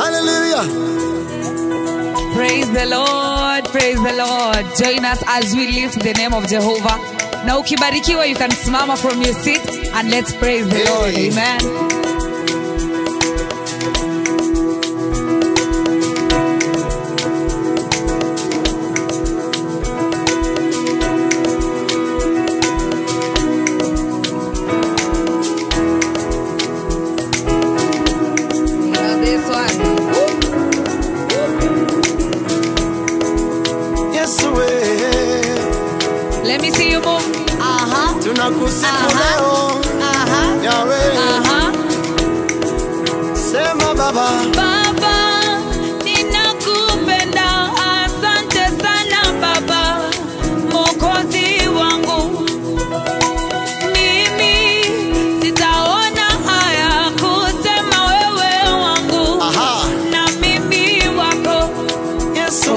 Hallelujah. Praise the Lord, praise the Lord. Join us as we lift the name of Jehovah. Na ukibarikiwa, you can smile from your seat and let's praise the Lord. Amen. Let me see you move. Tunakusifu leo. Yahweh. Sema Baba. Baba, ninakupenda. Asante sana Baba, Mwokozi wangu. Mimi sitaona haya kusema wewe wangu. Na mimi wako. Yesu.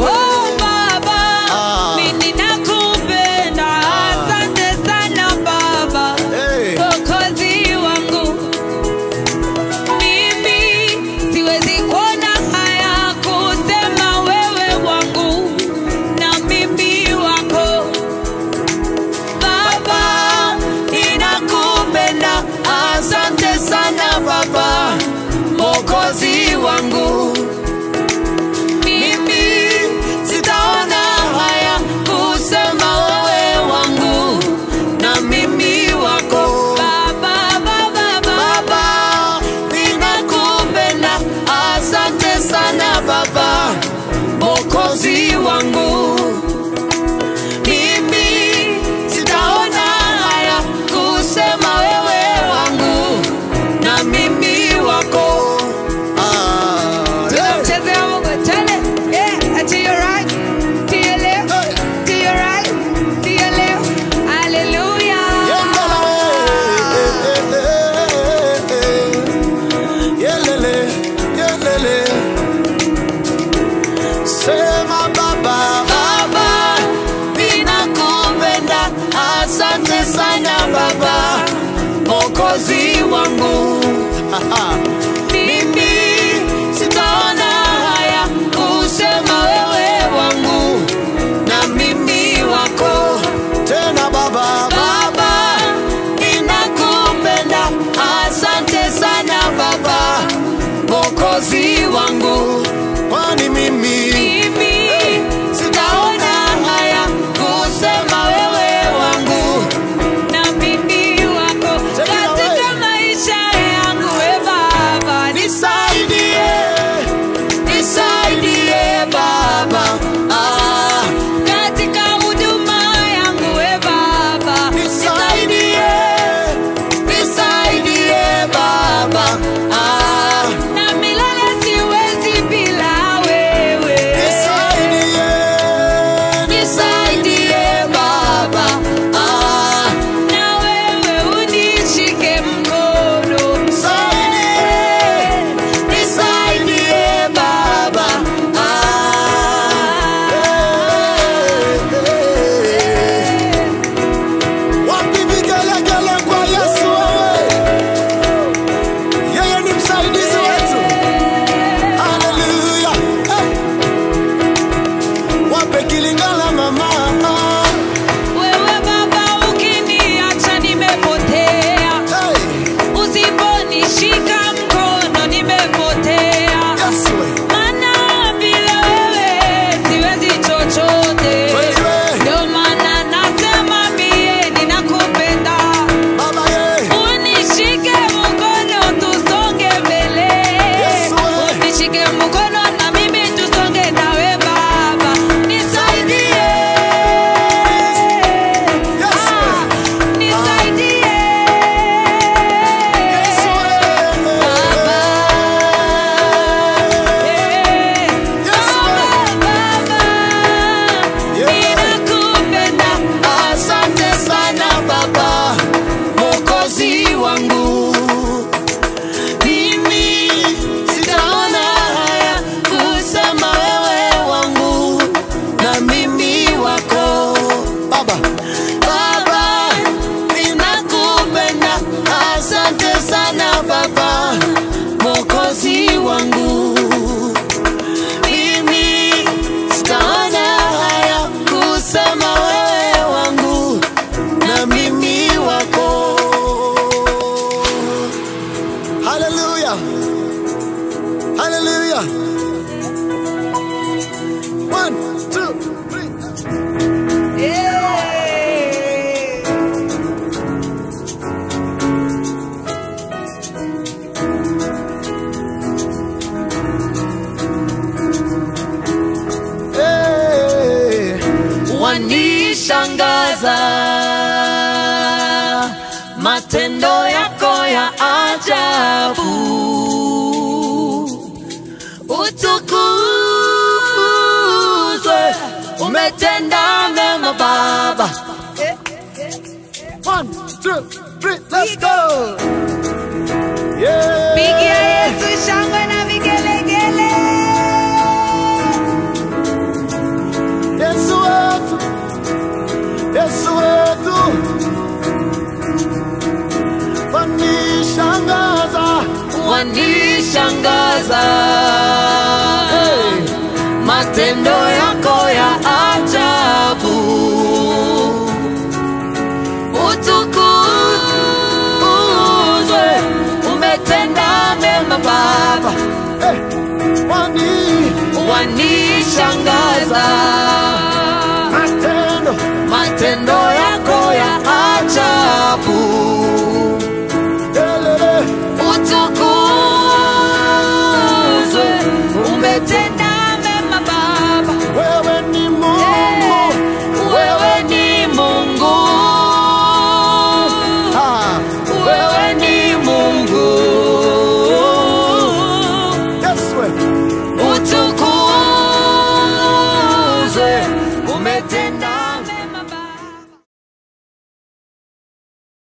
Hallelujah. Hallelujah. 1, 2, 3. Wanishangaza matendo yako ya ajabu, utukuzwe, umetenda mema Baba. 1, 2, 3, let's go. Yeah.